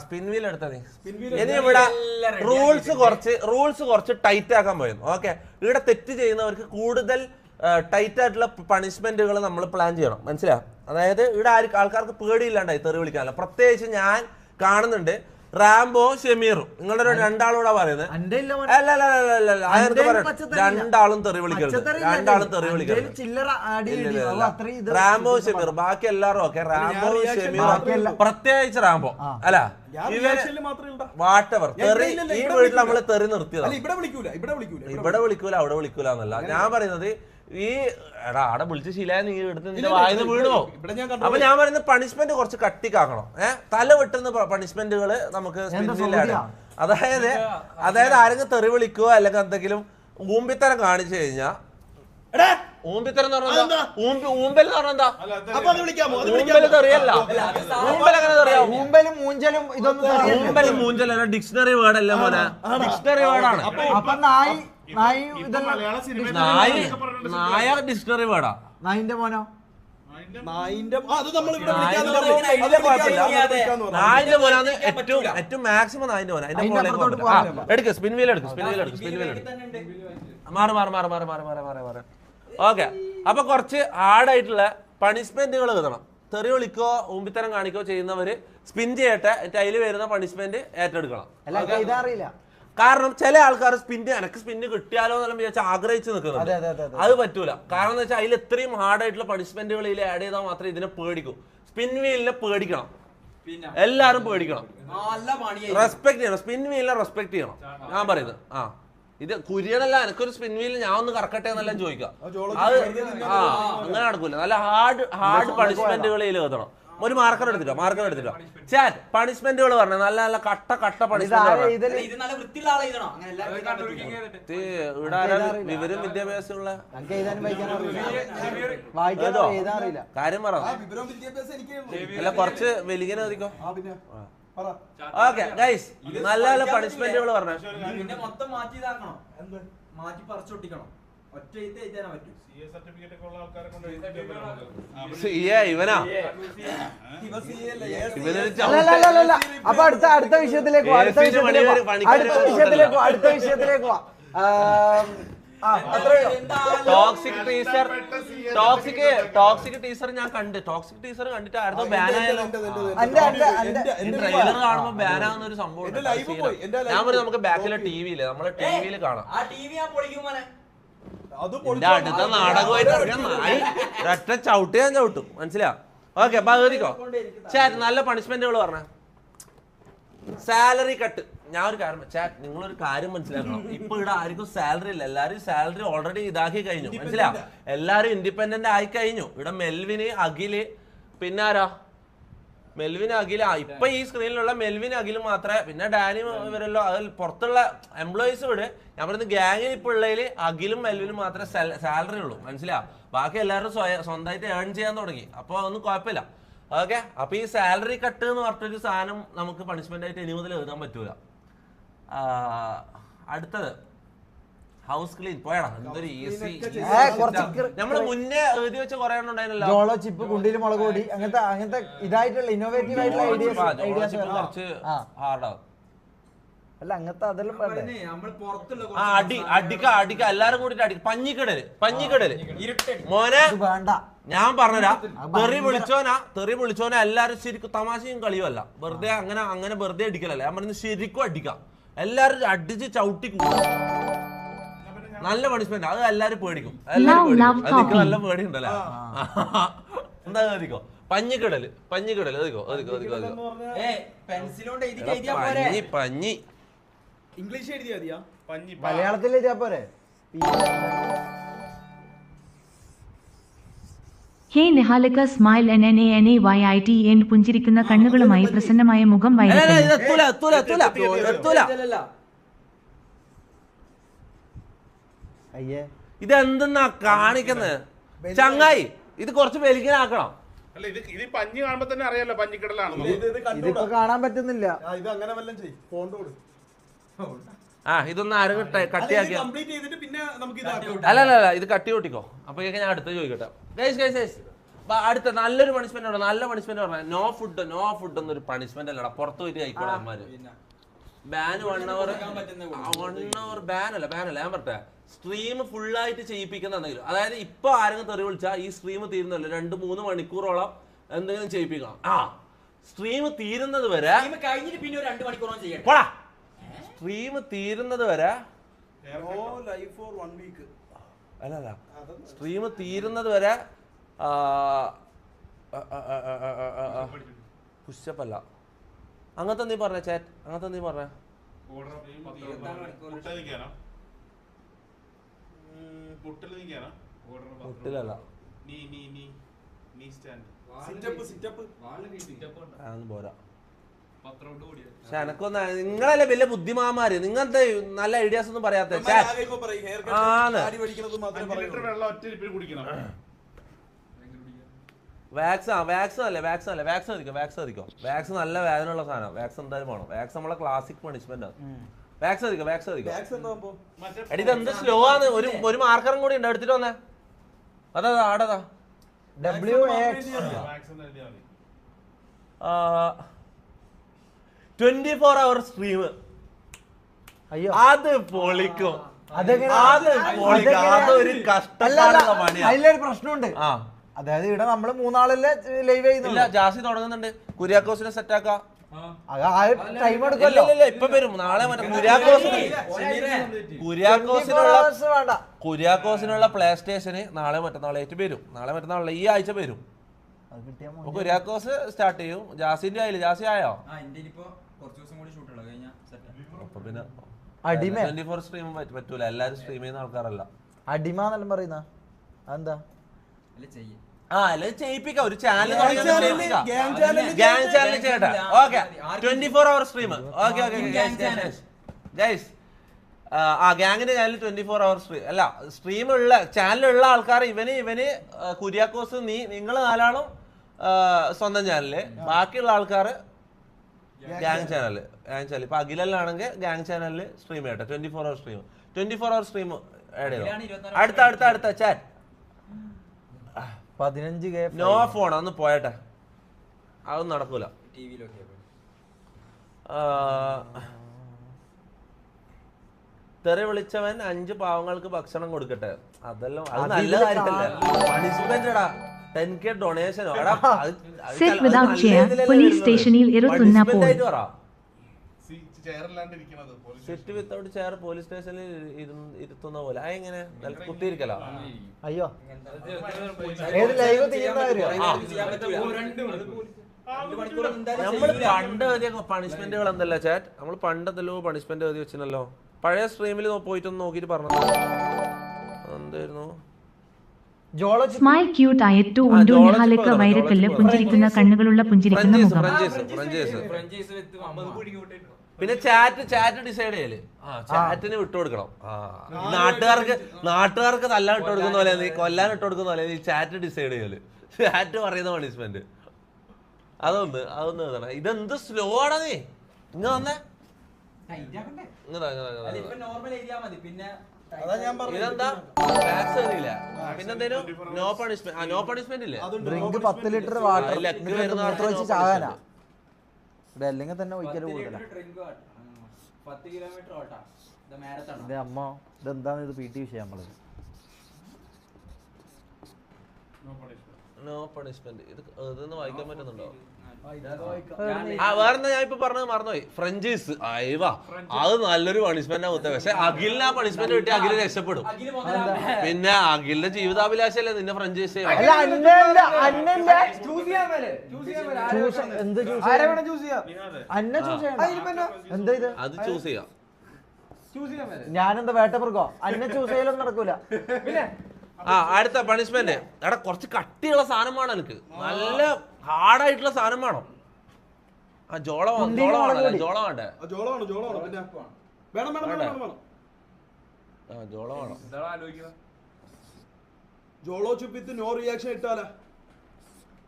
Spin wheel എടുത്താ ഇനി ഇവിടെ റൂൾസ് കുറച്ച് ടൈറ്റ് ആക്കാൻ പോയിരുന്നു. ഓക്കെ, ഇവിടെ തെറ്റ് ചെയ്യുന്നവർക്ക് കൂടുതൽ ടൈറ്റ് ആയിട്ടുള്ള പണിഷ്മെന്റുകൾ നമ്മൾ പ്ലാൻ ചെയ്യണം. മനസ്സിലാവും? അതായത് ഇവിടെ ആൾക്കാർക്ക് പേടിയില്ലാണ്ടായി തെറി വിളിക്കാനല്ല. പ്രത്യേകിച്ച് ഞാൻ കാണുന്നുണ്ട് റാംബോ ഷെമീറും നിങ്ങളുടെ രണ്ടാളൂടെ പറയുന്നത് രണ്ടാളും തെറി വിളിക്കരുത്. റാംബോ ഷെമീർ, ബാക്കി എല്ലാവരും ഓക്കെ. റാംബോ ഷെമീർ, പ്രത്യേകിച്ച് റാംബോ അല്ല വാട്ടവർ തെറി. ഈ വീട്ടിൽ നമ്മള് തെറി നിർത്തിയതാണ്. ഇവിടെ വിളിക്കൂല അവിടെ വിളിക്കൂല എന്നല്ല ഞാൻ പറയുന്നത്. ഈ എടാ അവിടെ വിളിച്ച് ശീലായ നീ എടുത്ത് നിന്റെ വായന്ന് വീണോ? അപ്പൊ ഞാൻ പറയുന്നത് പണിഷ്മെന്റ് കുറച്ച് കട്ടിക്കാക്കണം. തല വെട്ടുന്ന പണിഷ്മെന്റുകള് നമുക്ക് സ്പിന്നിലാണ്. അതായത് ആരെങ്കിലും തെറി വിളിക്കുകയോ അല്ലെങ്കിൽ എന്തെങ്കിലും ഊമ്പിത്തരം കാണിച്ചു കഴിഞ്ഞാ ഊമ്പിത്തരം എന്ന് പറഞ്ഞാ ഊമ്പൽ എന്ന് പറഞ്ഞാ എന്താ? ഊമ്പല് തെറിയല്ല. ഊമ്പൽ എങ്ങനെ തെറിയാ? ഊമ്പലും മൂഞ്ചലും ഡിക്ഷണറി വേർഡല്ലേ മോനെ? ഡിക്ഷണറി വേർഡാണ്. നായ ഡിക്ഷണറി വേർഡാ. നായിന്റെ മോനോ? നായിന്റെ മോനാണ് ഏറ്റവും മാക്സിമം. നായിന്റെ മോന എടുക്ക. സ്പിൻ വീൽ എടുക്കും. മാറി. ഓക്കെ, അപ്പൊ കുറച്ച് ഹാർഡായിട്ടുള്ള പണിഷ്മെന്റുകൾ എഴുതണം. തെറി വിളിക്കോ ഊമ്പിത്തരം കാണിക്കോ ചെയ്യുന്നവര് സ്പിൻ ചെയ്യട്ടെ. അതിൽ വരുന്ന പണിഷ്മെന്റ് ഏറ്റെടുക്കണം. കാരണം ചില ആൾക്കാർ എനിക്ക് സ്പിന്ന് കിട്ടിയാലോ എന്നെല്ലാം വിചാരിച്ചാൽ ആഗ്രഹിച്ച് നിൽക്കുന്നുണ്ട്. അത് പറ്റൂല. കാരണം എന്ന് വെച്ചാൽ അതിൽ ഇത്രയും ഹാർഡായിട്ടുള്ള പണിഷ്മെന്റുകൾ ഇതിൽ ആഡ് ചെയ്താൽ മാത്രമേ ഇതിനെ പേടിക്കൂ. സ്പിൻ വീലിനെ പേടിക്കണം. എല്ലാരും പേടിക്കണം. റെസ്പെക്ട് ചെയ്യണം. സ്പിൻ വീലിനെ റെസ്പെക്ട് ചെയ്യണം. ഞാൻ പറയുന്നത് ഇത് കുര്യനല്ല. എനിക്കൊരു സ്പിൻ വീൽ ഞാൻ ഒന്ന് കറക്കട്ടെ എന്നെല്ലാം ചോദിക്കാം. അത് അങ്ങനെ നടക്കൂല. നല്ല ഹാർഡ് പണിഷ്മെന്റുകൾ ഇതിൽ എഴുതണം. ഒരു മാർക്കർ എടുത്തിട്ടോ ചാറ്റ് പണിഷ്മെന്റുകൾ പറഞ്ഞ നല്ല നല്ല കട്ട പണിഷ്മെന്റ്. വിവരം വിദ്യാഭ്യാസമുള്ള കാര്യം പറ. അല്ല കുറച്ച് വെലിങ്ങനെ മതിക്കോ. ഓക്കെ ഗൈസ്, നല്ല നല്ല പണിഷ്മെന്റുകൾ പറഞ്ഞ ഇവനാ. അപ്പൊ അടുത്ത വിഷയത്തിലേക്ക് ടോക്സിക് ടീസർ ഞാൻ കണ്ട്. ടോക്സിക് ടീസർ കണ്ടിട്ട് ആയിരുന്നു ബാനായാലോ? ട്രെയിലർ കാണുമ്പോ ബാനാകുന്ന ഒരു സംഭവം. ഞാൻ പറയും നമുക്ക് ബാക്കിലെ ടിവിയില് നമ്മളെ ടിവിയിൽ കാണാം. അടുത്ത നാടകമായിട്ട് ഒറ്റ ചവിട്ട് ഞാൻ ചവിട്ടും. മനസ്സിലാ? ഓക്കെ, പകുതിക്കോ ചാറ്റ്. നല്ല പണിഷ്മെന്റുകൾ പറഞ്ഞ സാലറി കട്ട്. ഞാൻ ഒരു കാര്യം ചാറ്റ്, നിങ്ങളൊരു കാര്യം മനസ്സിലാക്കണം. ഇപ്പൊ ഇവിടെ ആർക്കും സാലറി ഇല്ല. എല്ലാരും സാലറി ഓൾറെഡി ഇതാക്കി കഴിഞ്ഞു. മനസ്സിലാ? എല്ലാരും ഇൻഡിപെൻഡന്റ് ആയി കഴിഞ്ഞു. ഇവിടെ മെൽവിന്, അഖില്, പിന്നെ ആരാ? മെൽവിൻ, അഖില. ഇപ്പൊ ഈ സ്ക്രീനിലുള്ള മെൽവിൻ, അഖിലും മാത്രമേ, പിന്നെ ഡാനി ഇവരല്ലോ. അതിൽ പുറത്തുള്ള എംപ്ലോയീസ് ഇവിടെ ഞാൻ പറയുന്നത് ഗ്യാങ്ങിൽ ഇപ്പൊ ഉള്ളതിൽ അഖിലും മെൽവിനും മാത്രമേ സാലറി ഉള്ളൂ. മനസ്സിലാ? ബാക്കി എല്ലാവരും സ്വന്തമായിട്ട് ഏൺ ചെയ്യാൻ തുടങ്ങി. അപ്പൊ അതൊന്നും കുഴപ്പമില്ല. ഓക്കെ, അപ്പൊ ഈ സാലറി കട്ട് എന്ന് പറഞ്ഞൊരു സാധനം നമുക്ക് പണിഷ്മെന്റ് ആയിട്ട് ഇനി മുതൽ എഴുതാൻ പറ്റൂല. അടുത്തത് ഹൗസ് ക്ലീൻ. പോയടാ, എന്തൊരു ഈസി. നമ്മള് മുന്നേ എഴുതി വെച്ച കുറെ എണ്ണം ഉണ്ടായിരുന്നല്ലോ. ജോളോ ചിപ്പ്, കുണ്ടിയിൽ മുളക് പൊടി, അങ്ങനത്തെ ഇതായിട്ടുള്ള ഇന്നോവേറ്റീവ് ആയിട്ടുള്ള ഐഡിയാസ് കുറച്ച് ഹാർഡാവും. അല്ല അങ്ങനത്തെ അതെല്ലാം അടിക്ക എല്ലാരും കൂടിട്ട് അടിക്ക. പഞ്ഞിക്കടല് മോനെ വേണ്ട. ഞാൻ പറഞ്ഞരാ, തെറി വിളിച്ചോനാ എല്ലാരും ശരിക്കും തമാശയും കളിയുമല്ല. വെറുതെ അങ്ങനെ വെറുതെ അടിക്കലല്ല. ഞാൻ പറയുന്നത് ശരിക്കും അടിക്കാം. എല്ലാരും അടിച്ച് ചവിട്ടി കൂടും. നല്ല പണിഷ്മെന്റ്. അത് എല്ലാരും പേടിക്കും. അതൊക്കെ നല്ല പേടിയുണ്ടല്ലോ. എന്താ മതിക്കോ? പഞ്ഞിക്കടല് പഞ്ഞി ഇംഗ്ലീഷ് എഴുതിയാ മതിയാ? മലയാളത്തിൽ എഴുതിയാ പോരെ? ഹേ നിഹാലിക സ്മൈൽ NNANAYIT എൻ പുഞ്ചിരിക്കുന്ന കണ്ണുകളുമായി പ്രസന്നമായ മുഖം ഇതെന്തെന്നാ കാണിക്കുന്നത് ചങ്ങായി? ഇത് കുറച്ച് വെലിക്കനാക്കണം. പഞ്ഞി കാണുമ്പോ തന്നെ അറിയാലോ പഞ്ഞിക്കടലാണ്. ഇതിപ്പോ കാണാൻ പറ്റുന്നില്ല. ഇതൊന്നും ആരും കട്ടിയാക്കി. അല്ല ഇത് കട്ടി കൂട്ടിക്കോ. അപ്പൊ ഞാൻ അടുത്ത് ചോദിക്കട്ടെ. അടുത്ത നല്ലൊരു പണിഷ്മെന്റ് ഉണ്ട്. നല്ല പണിഷ്മെന്റ് പറഞ്ഞ നോ ഫുഡ് എന്നൊരു പണിഷ്മെന്റ് അല്ലടാ. പുറത്ത് പോയിട്ട് കഴിക്കോളാം അമ്മമാര്. ബാൻ 1 hour ബാനല്ല ഞാൻ പറഞ്ഞെ സ്ട്രീം ഫുള്ളായിട്ട് ചെയ്യിപ്പിക്കുന്ന എന്തെങ്കിലും. അതായത് ഇപ്പൊ ആരെങ്കിലും തെറി വിളിച്ചാൽ ഈ സ്ട്രീം തീരുന്നല്ലോ 2-3 മണിക്കൂറോളം എന്തെങ്കിലും ചെയ്യിപ്പിക്കണം. സ്ട്രീം തീരുന്നത് വരെ സ്ട്രീം തീരുന്നത് വരെ അല്ല സ്ട്രീം തീരുന്നത് വരെ പുഷപ്പല്ല അങ്ങനത്തെ നീ പറഞ്ഞ ചാറ്റ് അങ്ങനത്തെ നീ പറഞ്ഞ പുട്ടിലല്ല പോരാ. പക്ഷെ എനക്കൊന്ന് നിങ്ങളല്ലേ വലിയ ബുദ്ധിമാന്മാര്. നിങ്ങനത്തെ നല്ല ഐഡിയാസ് ഒന്നും പറയാത്ത വാക്സ് നല്ല വേദനയുള്ള സാധനം. വാക്സ് എന്തായാലും വേണം. വാക്സ് നമ്മളെ ക്ലാസിക് പണിഷ്മെന്റ് ആണ്. വാക്സ് എടി ഇതെന്ത് സ്ലോ ആണ്. ഒരു മാർക്കറും കൂടി ഉണ്ട്. എടുത്തിട്ട് വന്നേ. അതാ ആടതാ 24 hour സ്ട്രീം. അത് പൊളിക്കും. അതൊരു കഷ്ടപ്പാടുള്ള പണിയാണ്. അതിലൊരു പ്രശ്നമുണ്ട്. അതായത് ഇവിടെ നമ്മള് 3 ആളല്ലേ ലൈവ് ചെയ്യുന്നില്ല. ജാസി തുടങ്ങുന്നുണ്ട്. കുര്യാക്കോസിനെ സെറ്റ് ആക്കാം. ടൈം എടുക്കല്ലോ. ഇപ്പൊ വരും. നാളെ കുര്യാക്കോസിനുള്ള പ്ലേ സ്റ്റേഷന് നാളെ മറ്റന്നാളായിട്ട് വരും. നാളെ മറ്റന്നാളെ ഈ ആഴ്ച വരും. കുര്യാക്കോസ് സ്റ്റാർട്ട് ചെയ്യും. ജാസിന്റെ ആയില്ല. ജാസി ആയോ? അപ്പൊ പിന്നെ 24 സ്ട്രീം പറ്റൂല. എല്ലാരും സ്ട്രീം ചെയ്യുന്ന ആൾക്കാരല്ല. അടിമ എന്നെല്ലാം പറയുന്ന അതെന്താ ചെയ്യിപ്പിക്കാം. ഒരു ചാനൽ ഗ്യാങ് ചാനൽ ചെയ്യട്ടെ. Okay 24 hour stream. Okay guys ഗ്യാങ്ങിന്റെ ചാനൽ 24 hour സ്ട്രീം അല്ല സ്ട്രീമുള്ള ചാനലുള്ള ആൾക്കാർ ഇവന് കുര്യാക്കോസ് നിങ്ങൾ 4 ആളും സ്വന്തം ചാനല്. ബാക്കിയുള്ള ആൾക്കാർ ഗ്യാങ് ചാനല്. ഇപ്പൊ അഖിലാണെങ്കിൽ ഗ്യാങ് ചാനലിൽ സ്ട്രീം ചെയ്യട്ടെ. 24 hour stream 24 hour stream add ചെയ്തോ. അടുത്ത ചാറ്റ് 15K നോ ഫോൺ ഒന്ന് പോയട്ടെ. അതൊന്നും നടക്കൂല. തെറി വിളിച്ചവൻ 5 പാവങ്ങൾക്ക് ഭക്ഷണം കൊടുക്കട്ടെ. അതെല്ലാം അത് നല്ല കാര്യമല്ലേ. പണിഷ്മെന്റടാ 10K ഡൊണേഷനോ. Sit without chair, police stationil iruthunnapol. Sit without chair police സ്റ്റേഷനിൽ ഇരുത്തുന്ന പോലെ. അതെങ്ങനെ കുത്തിയിരിക്കലോ? അയ്യോ ഏത് ലൈവ് തീരുന്ന നമ്മള് പണ്ട് എഴുതിയ പണിഷ്മെന്റുകൾ എന്തല്ല ചാറ്റ്. നമ്മൾ പണ്ടെന്തല്ലോ പണിഷ്മെന്റ് എഴുതി വെച്ചിനല്ലോ. പഴയ സ്ട്രീമിൽ പോയിട്ടൊന്ന് നോക്കിട്ട് പറഞ്ഞു എന്തായിരുന്നു. സ്മൈൽ ക്യൂട്ട് ആയിട്ടു ഉണ്ടു നിഹാലക്ക വൈരക്കല്ല് പുഞ്ചിരിക്കുന്ന കണ്ണുകളുള്ള പുഞ്ചിരിക്കുന്ന മുഖം. പിന്നെ ചാറ്റ് ഡിസൈഡ് ചെയ്യല്. ചാറ്റിന് വിട്ടുകൊടുക്കണം. നാട്ടുകാർക്ക് തല്ലാൻ ഇട്ട് കൊടുക്കുന്ന പോലെ നീ കൊല്ലാൻ ഇട്ട് കൊടുക്കുന്ന പോലെ നീ ചാറ്റ് ഡിസൈഡ് ചെയ്യല്. ചാറ്റ് പറയുന്ന പണിഷ്മെന്റ് അതൊന്ന് എഴുതണം. ഇതെന്ത് സ്ലോ ആടാ നീ. ഇങ്ങ വന്നേ ഇതെന്താ വാക്സ് എഴുതിയില്ല. പിന്നെന്തേലും നോ പണിഷ്മെന്റ് ഇല്ലേ. ഡ്രിങ്ക് 10 ലിറ്റർ വാട്ടർ ചാകാനാ. അല്ലെങ്കിൽ തന്നെ ഒഴിക്കല് കൂടുതലാണ്. അമ്മ ഇതെന്താണ് ഇത് PT വിഷയം നമ്മള് നോ പണിഷ്മെന്റ്. ഇതൊന്ന് വായിക്കാൻ പറ്റുന്നുണ്ടോ? വേറെന്താ ഞാൻ ഇപ്പൊ പറഞ്ഞത് മറന്നുപോയി. ഫ്രഞ്ചൈസ് അയവാ അത് നല്ലൊരു പണിഷ്മെന്റ് ആവത്തെ. പക്ഷെ അഖിലിന് ആ പണിഷ്മെന്റ് കിട്ടി അഖില് രക്ഷപ്പെടും. പിന്നെ അഖിലിന്റെ ജീവിതാഭിലാഷല്ലേ നിന്നെ ഫ്രഞ്ചൈസ് ചെയ്യാൻ. അത് ചൂസ് ചെയ്യാം. ഞാനെന്താ വേട്ടപ്പുറക്കോ അന്നെ ചൂസ് ചെയ്യലൊന്നും നടക്കൂല. അടുത്ത പണിഷ്മെന്റ് എടാ കുറച്ച് കട്ടിയുള്ള സാധനം വേണം. എനിക്ക് നല്ല ഹാർഡായിട്ടുള്ള സാധനം വേണം. ജോള വേണ്ടേ? ജോള വേണം. ജോളോ ചുപ്പിത്ത് നോ റിയാക്ഷൻ ഇട്ടാല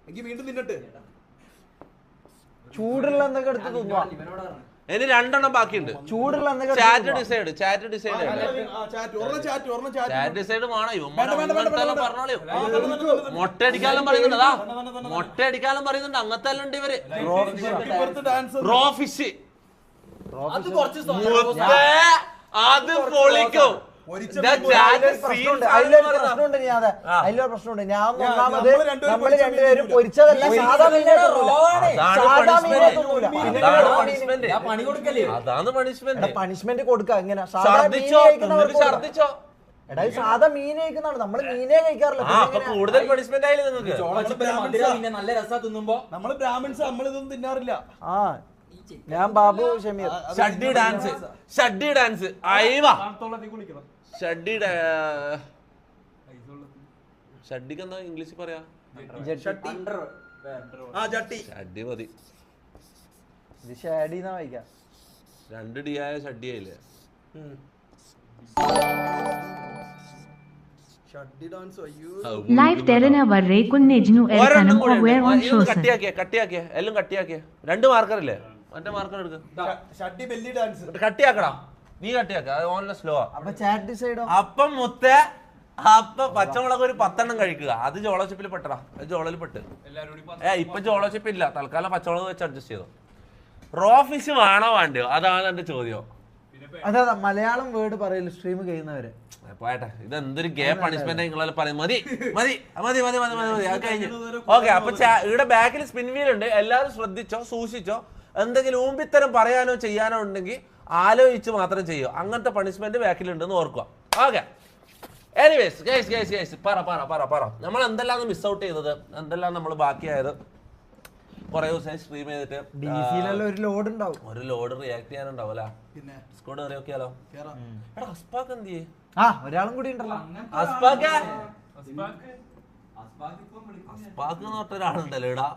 എനിക്ക് വീണ്ടും തിന്നട്ടെ. ചൂടുള്ള എന്തൊക്കെ എടുത്ത് തിന്നുവാ. ഇനി 2 എണ്ണം ബാക്കിയുണ്ട്. ചൂടുള്ള ചാറ്റ് ഡിസൈഡ് ചാറ്റ് ഡിസൈഡ് പറഞ്ഞോളൂ. മൊട്ടയടിക്കാലും പറയുന്നുണ്ട്. മൊട്ടയടിക്കാലും പറയുന്നുണ്ട്. അങ്ങനത്തെ എല്ലാം ഉണ്ട് ഇവര്. റോ ഫിഷ് അത് പൊളിക്കും. അതിലൊരു പ്രശ്നമുണ്ട്. അതിലൊരു പ്രശ്നമുണ്ട്. ഞാൻ ഒന്നാമത് നമ്മള് രണ്ടുപേരും പൊരിച്ചതല്ല, സാധാ പണിഷ്മെന്റ് കൊടുക്കുക. എങ്ങനെ ഛർദിച്ചോ? എടാ സാധാ മീൻ കഴിക്കുന്നതാണ്, നമ്മള് മീനേ കഴിക്കാറില്ല. കൂടുതൽ പണിഷ്മെന്റ് ആയില്ലേ നിങ്ങൾക്ക്? നല്ല രസാ തിന്നുമ്പോ. നമ്മള് ബ്രാഹ്മിൻസ് നമ്മളിതൊന്നും തിന്നാറില്ല. ആ ഞാൻ ബാബു ഷമീർ. ഷഡ്ഡി ഡാൻസ് ഷഡ്ഡി ഡാൻസ് അയവാ ഷഡ്ഡിക്ക് എന്താ ഇംഗ്ലീഷിൽ പറയാ? ഷഡ്ഡി മതി. ഇത് ഷാഡിന്നാ വായിക്കാം. 2 ഡി ആയ ഷഡ്ഡി ആയില്ലേ? Live Terena Varre Kunnejnu Erkanam or where on shows. കട്ടിയാക്കിയ എല്ലാം കട്ടിയാക്കിയ 2 മാർക്കറില്ലേ? മറ്റേ മാർക്കർ എടുക്ക. കട്ടിയാക്കടാ, നീ കട്ടിയാക്ക. അത് ഓൺലൈൻ സ്ലോ. അപ്പൊ ചാറ്റ് ഡിസൈഡോ? അപ്പം മുത്തേ അപ്പൊ പച്ചമുളക് ഒരു 10 എണ്ണം കഴിക്കുക. അത് ജോളോച്ചിപ്പിൽ പെട്ടടാ. അത് ജോളയിൽ പെട്ട്. ഇപ്പൊ ജോളോച്ചിപ്പ് ഇല്ല, തൽക്കാലം പച്ചമുളക് വെച്ച് അഡ്ജസ്റ്റ് ചെയ്തോ. റോ ഫിഷ് വേണോ വേണ്ടയോ? അതാണ് എന്റെ ചോദ്യം. അതെ, മലയാളം വേർഡ് പറയല് സ്ട്രീം കഴിയുന്നവര്. പോട്ടെ, ഇത് എന്തൊരു ഗേ പണിഷ്മെന്റ് നിങ്ങളെല്ലാം പറയും. മതി മതി മതി മതി മതി മതി മതി അത് കഴിഞ്ഞു. ഓക്കെ, അപ്പൊ ഇവിടെ ബാക്കിൽ സ്പിൻ വീൽ ഉണ്ട്. എല്ലാവരും ശ്രദ്ധിച്ചോ, സൂക്ഷിച്ചോ. എന്തെങ്കിലും ഊമ്പിത്തരം പറയാനോ ചെയ്യാനോ ഉണ്ടെങ്കിൽ ആലോചിച്ച് മാത്രം ചെയ്യോ. അങ്ങനത്തെ പണിഷ്മെന്റ് ബാക്കിലുണ്ടെന്ന് ഓർക്കുക. ഓക്കെ, എനിവേസ് ഗൈസ് പറ നമ്മൾ എന്തെല്ലാം മിസ് ഔട്ട് ചെയ്തത്, എന്തെല്ലാം നമ്മൾ ബാക്കിയായത്. കുറെ ദിവസമായി സ്ട്രീം ചെയ്തിട്ട് ഒരു ലോഡ് ഉണ്ടാവും, ഒരു ലോഡ് റിയാക്ട് ചെയ്യാനുണ്ടാവും അല്ലെ? സ്കോഡ് കയറി നോക്കിയാലോ? എടാ അസ്പാക്ക് എന്ത് ചെയ്യേ? ഒരാളും കൂടി ഉണ്ടല്ലോ. അസ്പാക്ക് എന്ന് പറഞ്ഞ ഒരാളുണ്ടല്ലോ ഇടാ.